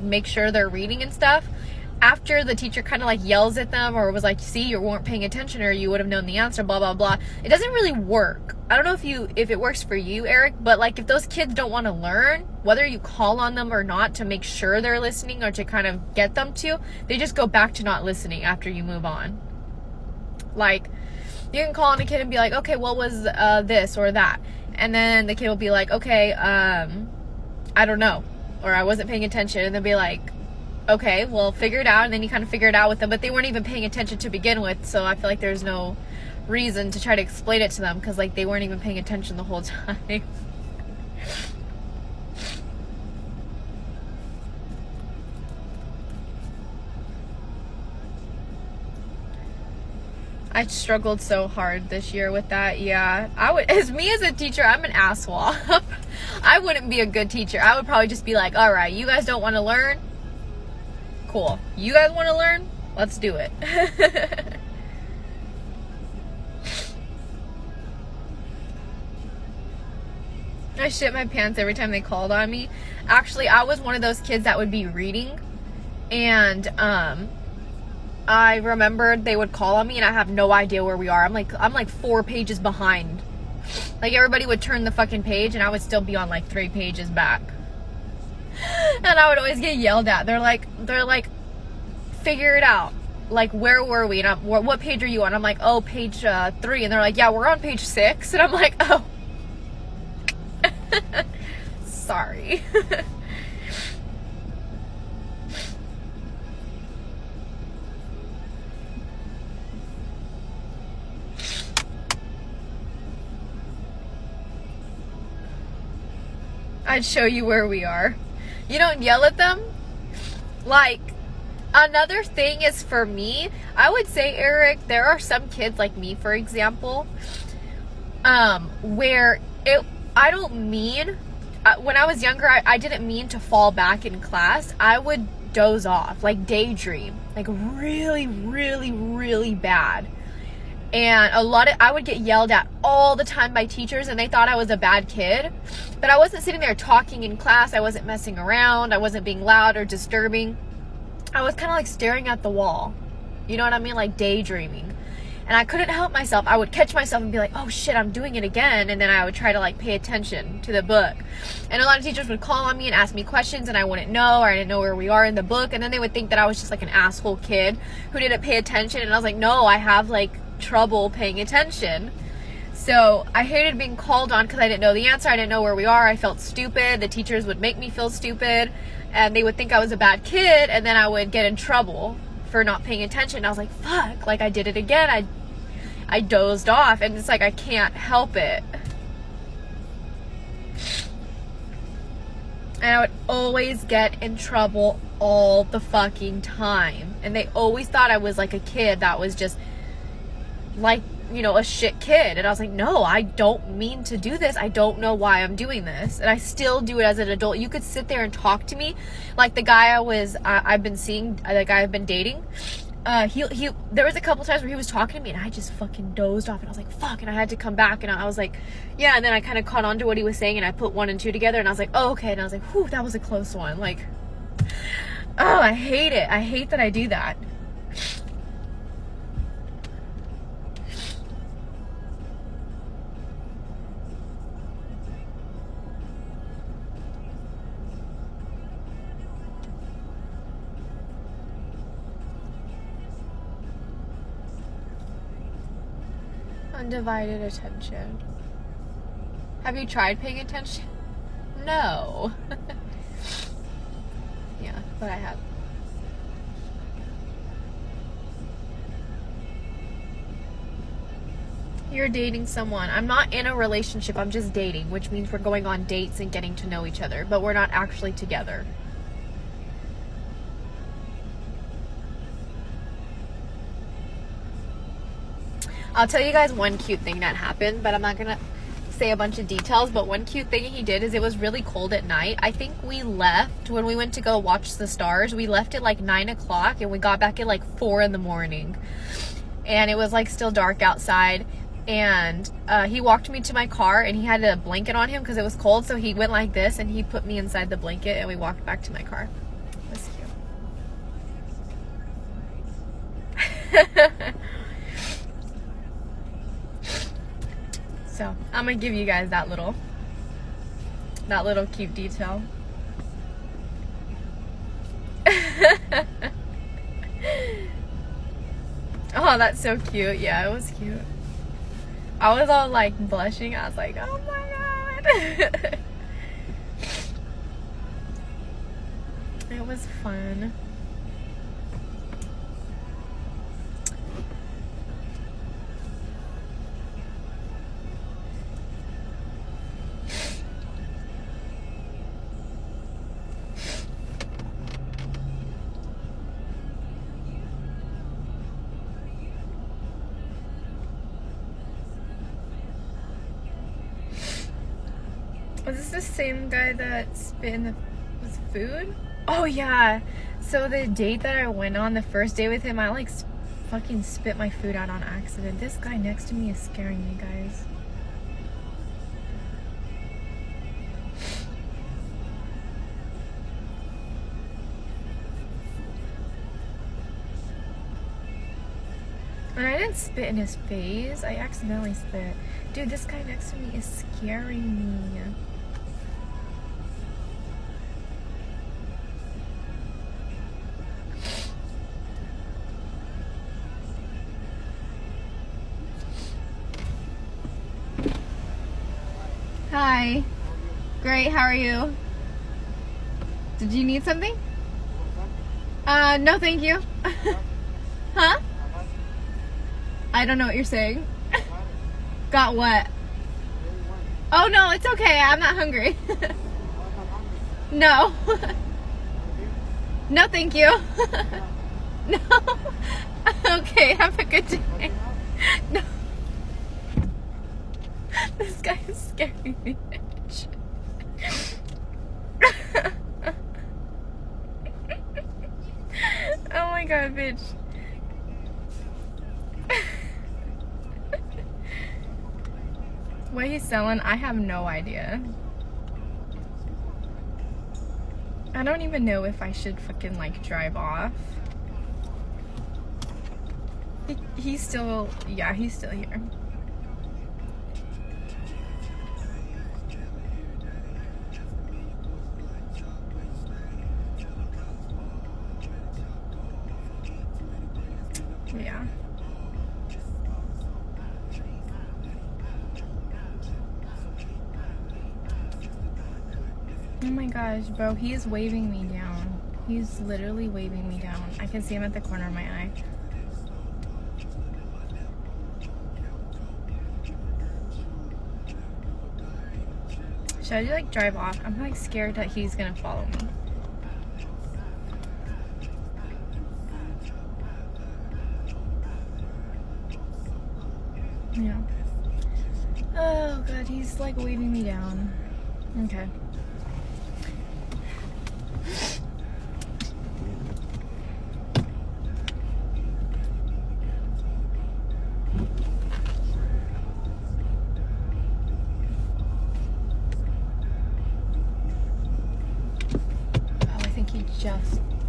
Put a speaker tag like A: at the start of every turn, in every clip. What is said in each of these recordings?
A: make sure they're reading and stuff, after the teacher kind of like yells at them or was like, see, you weren't paying attention or you would have known the answer, blah, blah, blah. It doesn't really work. I don't know if it works for you, Eric, but like if those kids don't want to learn, whether you call on them or not to make sure they're listening or to kind of get them to, they just go back to not listening after you move on. Like, you can call on a kid and be like, okay, what was this or that? And then the kid will be like, okay, I don't know. Or I wasn't paying attention. And they'll be like, okay, well, figure it out. And then you kind of figure it out with them, but they weren't even paying attention to begin with. So I feel like there's no reason to try to explain it to them because like they weren't even paying attention the whole time. I struggled so hard this year with that. Yeah, as a teacher, I'm an asshole. I wouldn't be a good teacher. I would probably just be like, all right, you guys don't want to learn? Cool. You guys want to learn? Let's do it. I shit my pants every time they called on me. Actually, I was one of those kids that would be reading, and I remembered they would call on me and I have no idea where we are. I'm like 4 pages behind. Like everybody would turn the fucking page and I would still be on like 3 pages back. And I would always get yelled at. They're like, figure it out. Like, where were we? And what page are you on? I'm like, oh, page 3. And they're like, yeah, we're on page 6. And I'm like, oh. Sorry. I'd show you where we are. You don't yell at them? Like, another thing is for me, I would say, Eric, there are some kids like me, for example, where I don't mean, when I was younger, I didn't mean to fall back in class. I would doze off, like daydream, like really, really, really bad. And I would get yelled at all the time by teachers and they thought I was a bad kid, but I wasn't sitting there talking in class. I wasn't messing around. I wasn't being loud or disturbing. I was kind of like staring at the wall. You know what I mean? Like daydreaming. And I couldn't help myself. I would catch myself and be like, oh shit, I'm doing it again. And then I would try to like pay attention to the book. And a lot of teachers would call on me and ask me questions and I wouldn't know, or I didn't know where we are in the book. And then they would think that I was just like an asshole kid who didn't pay attention. And I was like, no, I have like trouble paying attention. So I hated being called on because I didn't know the answer. I didn't know where we are. I felt stupid. The teachers would make me feel stupid and they would think I was a bad kid, and then I would get in trouble for not paying attention. I was like, fuck, like I did it again. I dozed off, and it's like I can't help it. And I would always get in trouble all the fucking time. And they always thought I was like a kid that was just like, you know, a shit kid. And I was like, no, I don't mean to do this. I don't know why I'm doing this. And I still do it as an adult. You could sit there and talk to me. Like the guy I've been seeing, the guy I've been dating, there was a couple times where he was talking to me and I just fucking dozed off and I was like, fuck. And I had to come back and I was like, yeah. And then I kind of caught on to what he was saying and I put 1 and 2 together and I was like, oh, okay. And I was like, whew, that was a close one. Like, oh, I hate it. I hate that I do that. Undivided attention. Have you tried paying attention? No. Yeah, but I have. You're dating someone. I'm not in a relationship. I'm just dating, which means we're going on dates and getting to know each other, but we're not actually together. I'll tell you guys one cute thing that happened, but I'm not gonna say a bunch of details. But one cute thing he did is it was really cold at night. I think we left when we went to go watch the stars. We left at like 9 o'clock and we got back at like 4 in the morning. And it was like still dark outside. And he walked me to my car and he had a blanket on him because it was cold. So he went like this and he put me inside the blanket and we walked back to my car. That's cute. So I'm gonna give you guys that little cute detail. Oh, that's so cute. Yeah, it was cute. I was all like blushing. I was like, oh my god. It was fun. Was this the same guy that spit in the food? Oh yeah. So the date that I went on, the first day with him, I like fucking spit my food out on accident. This guy next to me is scaring me, guys. And I didn't spit in his face. I accidentally spit. Dude, this guy next to me is scaring me. Hi. Great, how are you? Did you need something? No thank you. Huh? I don't know what you're saying. Got what? Oh no, it's okay. I'm not hungry. No. No, thank you. No. Okay, have a good day. No. This guy is scaring me. Oh my god, bitch. What he's selling, I have no idea. I don't even know if I should fucking like drive off. He's still, yeah, he's still here. Yeah. Oh my gosh, bro, he is waving me down. He's literally waving me down. I can see him at the corner of my eye. Should I like drive off? I'm like scared that he's gonna follow me. Yeah. Oh god, he's like waving me down. Okay.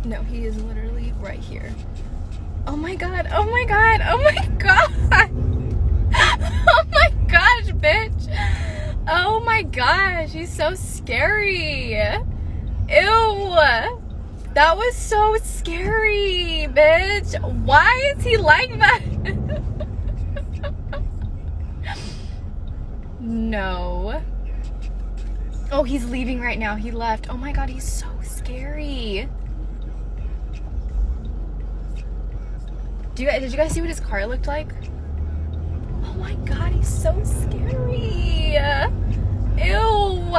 A: No, he is literally right here. Oh my god, oh my god, oh my god! Oh my gosh, bitch! Oh my gosh, he's so scary! Ew! That was so scary, bitch! Why is he like that? No. Oh, he's leaving right now. He left. Oh my god, he's so scary. Did you guys see what his car looked like? Oh my god, he's so scary. Ew.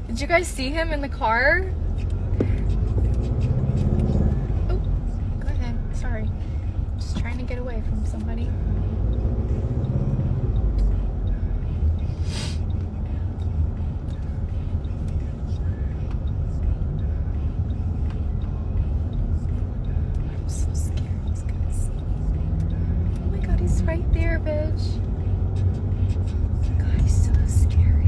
A: Did you guys see him in the car? Oh, go ahead. Sorry. Just trying to get away from somebody. Right there, bitch. God, he's so scary.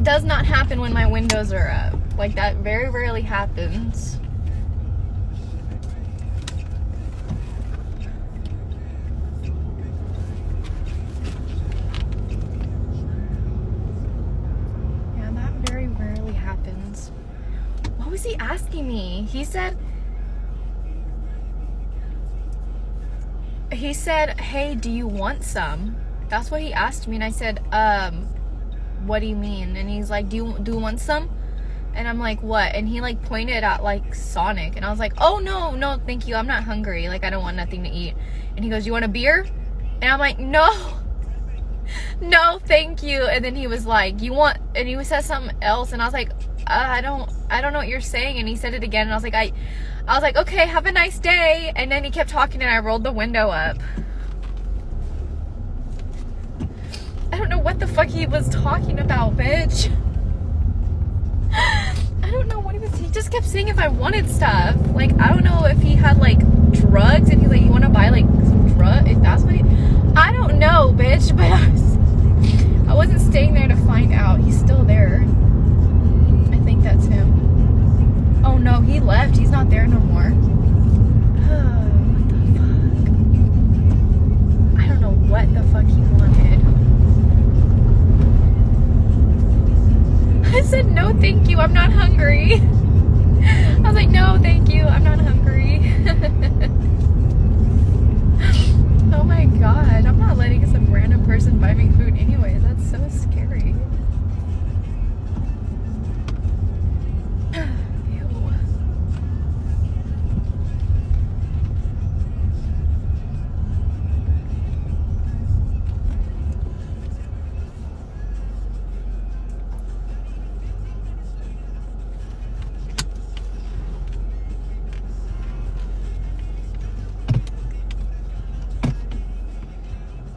A: does not happen when my windows are up. Like, that very rarely happens. Yeah, that very rarely happens. What was he asking me? He said, hey, do you want some? That's what he asked me. And I said, what do you mean? And he's like, do you want some? And I'm like, what? And he like pointed at like Sonic, and I was like, oh no, thank you, I'm not hungry, like I don't want nothing to eat. And he goes, you want a beer? And I'm like, no, thank you. And then he was like, you want, and he said something else, and I was like, I don't know what you're saying. And he said it again, and I was like, okay, have a nice day. And then he kept talking, and I rolled the window up. I don't know what the fuck he was talking about, bitch. I don't know what he just kept saying if I wanted stuff. Like, I don't know if he had like drugs, and he's like, you want to buy like some drug, if that's what I don't know, bitch. But I wasn't staying there to find out. He's still there. I think that's him. Oh no, he left. He's not there no more. What the fuck? I don't know what the fuck he wanted. I said, no, thank you, I'm not hungry. I was like, no, thank you, I'm not hungry. Oh my god, I'm not letting some random person buy me food anyways. That's so scary. Ew.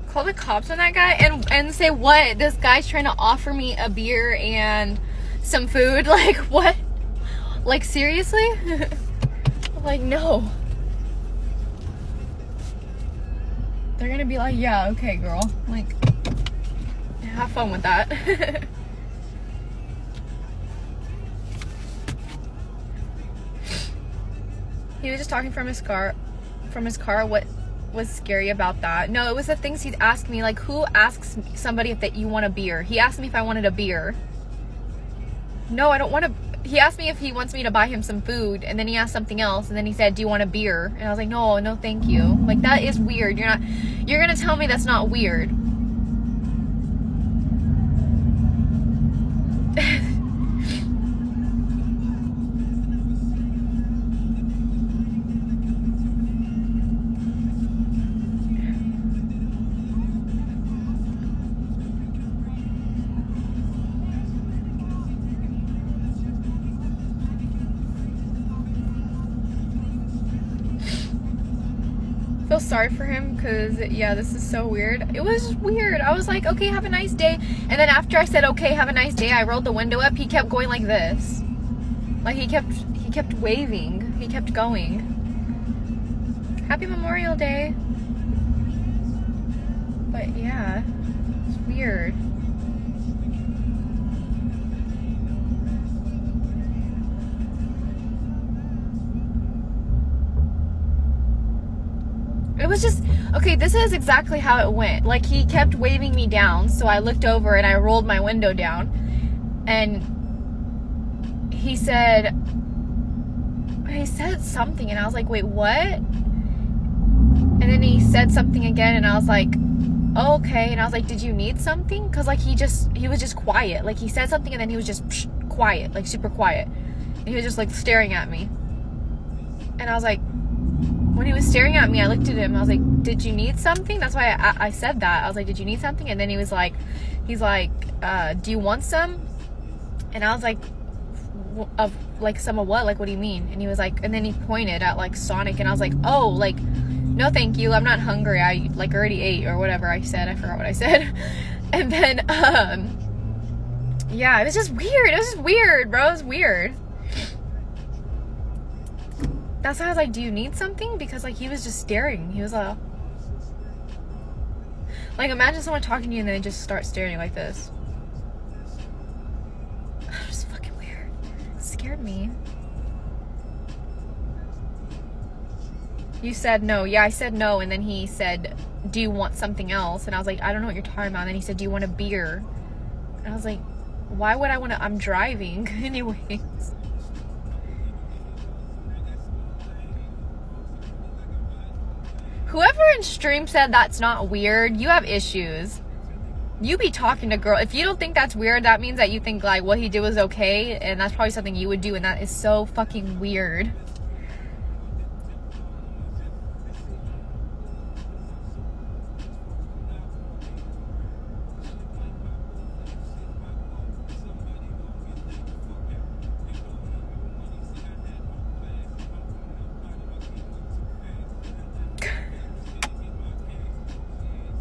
A: Call the cops on that guy and say, what? This guy's trying to offer me a beer and some food? Like, what? Like, seriously? Like, no. They're gonna be like, yeah, okay, girl. Like, have fun with that. He was just talking from his car. What was scary about that? No, it was the things he'd ask me, like, who asks somebody if you want a beer? He asked me if I wanted a beer. No, I don't want to. He asked me if he wants me to buy him some food, and then he asked something else, and then he said, do you want a beer? And I was like, no, thank you. Like, that is weird. You're gonna tell me that's not weird. Feel sorry for him, because yeah, this is so weird. It was weird. I was like, okay, have a nice day, and then after I said, okay, have a nice day, I rolled the window up. He kept going like this, like he kept waving, he kept going. Happy Memorial Day. But yeah, it's weird. It was just, okay, this is exactly how it went. Like, he kept waving me down, so I looked over and I rolled my window down, and he said something, and I was like, wait, what? And then he said something again, and I was like, oh, okay. And I was like, did you need something? Because like, he was just quiet. Like, he said something, and then he was just quiet, like super quiet, and he was just like staring at me. And I was like, when he was staring at me, I looked at him. I was like, did you need something? That's why I said that. I was like, did you need something? And then he's like, do you want some? And I was like, like, some of what? Like, what do you mean? And he was like, and then he pointed at like Sonic, and I was like, oh, like, no, thank you, I'm not hungry. I like already ate, or whatever I said. I forgot what I said. And then, yeah, it was just weird. It was just weird, bro. It was weird. That's why I was like, do you need something? Because like, he was just staring. He was like, imagine someone talking to you and then they just start staring like this. add me. You said no. Yeah, I said no, and then he said, do you want something else? And I was like, I don't know what you're talking about. And then he said, do you want a beer? And I was like, why would I want to? I'm driving anyways. Whoever in stream said that's not weird, you have issues. You be talking to girl. If you don't think that's weird, that means that you think like what he did was okay, and that's probably something you would do, and that is so fucking weird.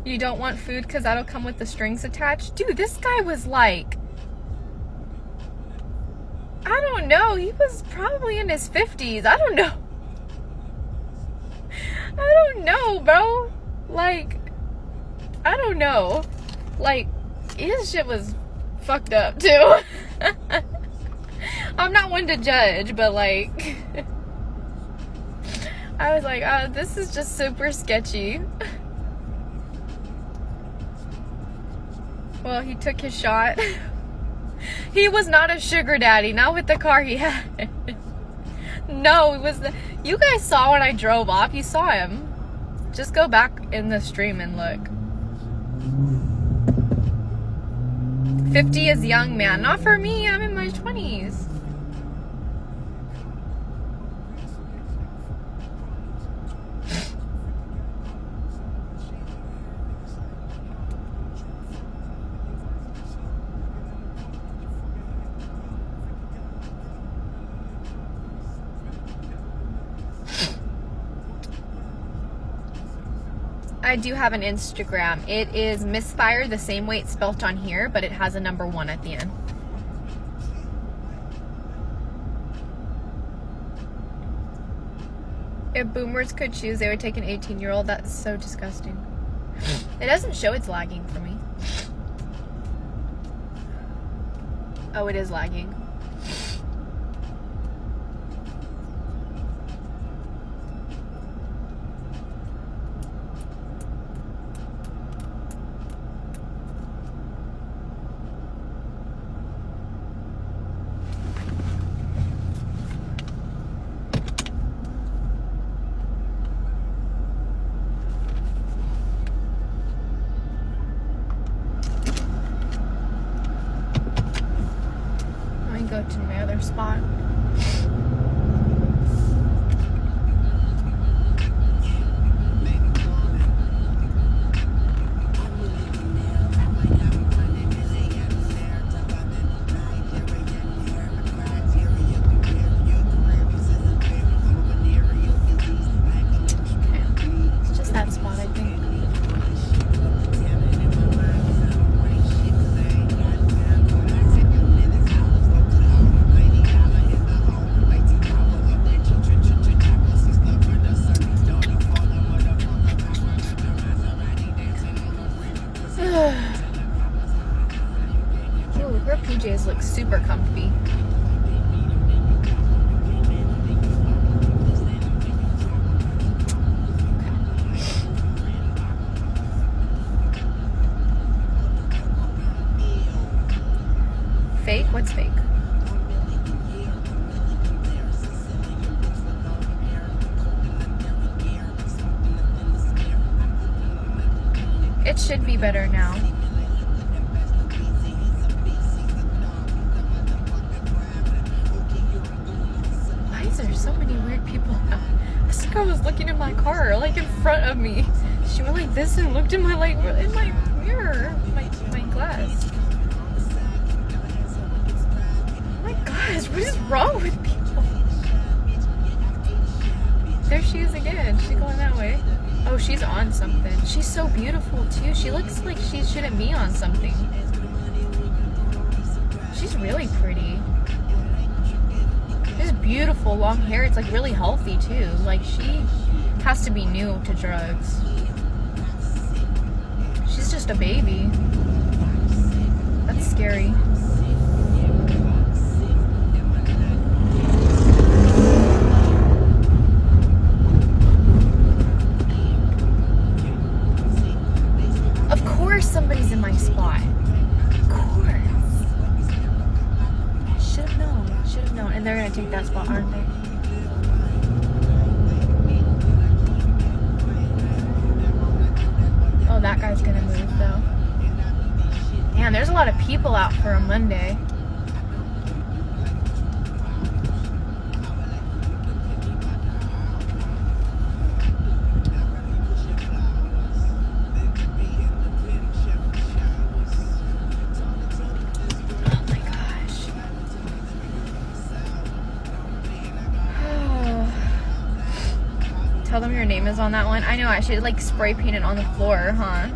A: You don't want food because that'll come with the strings attached? Dude, this guy was like, I don't know. He was probably in his 50s. I don't know. I don't know, bro. Like, I don't know. Like, his shit was fucked up, too. I'm not one to judge, but like, I was like, this is just super sketchy. Well, he took his shot. He was not a sugar daddy, not with the car he had. No, it was you guys saw when I drove off. You saw him. Just go back in the stream and look. 50 is young, man. Not for me. I'm in my 20s. I do have an Instagram. It is msfiiire, the same way it's spelt on here, but it has a number 1 at the end. If boomers could choose, they would take an 18-year-old. That's so disgusting. It doesn't show it's lagging for me. Oh, it is lagging. Go to my other spot. It's just that spot, I think. Ooh, her PJs look super comfy. Fake? What's fake? It should be better now. Why is there so many weird people now? This girl was looking in my car, like in front of me. She went like this and looked in my mirror, my glass. Oh my gosh, what is wrong with people? There she is again. She's going that way. Oh, she's on something. She's so beautiful too. She looks like she shouldn't be on something. She's really pretty. She has beautiful long hair. It's like really healthy too. Like she has to be new to drugs. She's just a baby. That's scary. take that spot, aren't they? Oh, that guy's gonna move though. Man, there's a lot of people out for a Monday. Oh my gosh. Tell them your name is on that one. I know, I should like spray paint it on the floor, huh?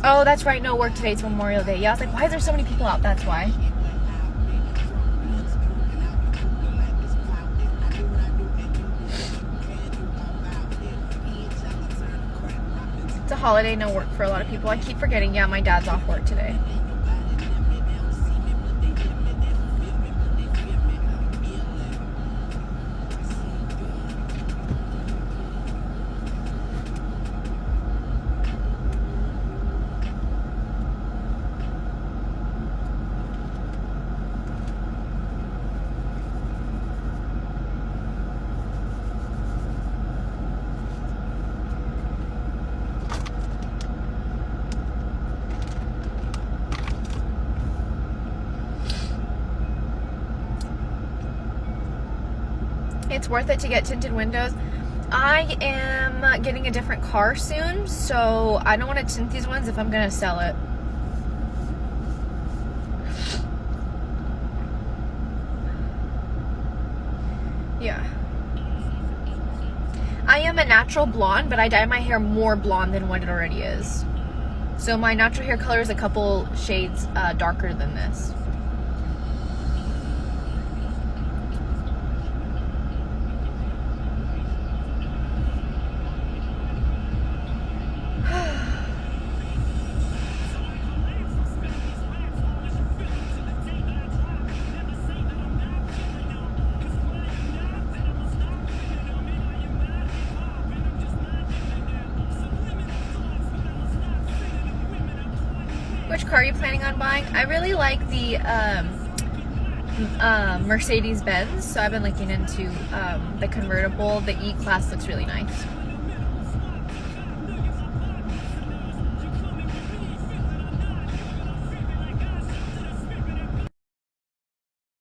A: Oh, that's right. No work today. It's Memorial Day. Yeah, I was like, why is there so many people out? That's why. It's a holiday. No work for a lot of people. I keep forgetting. Yeah, my dad's off work today. It's worth it to get tinted windows. I am getting a different car soon, so I don't want to tint these ones if I'm gonna sell it. Yeah. I am a natural blonde, but I dye my hair more blonde than what it already is. So my natural hair color is a couple shades darker than this. Which car are you planning on buying? I really like the Mercedes-Benz, so I've been looking into the convertible. The E-Class looks really nice.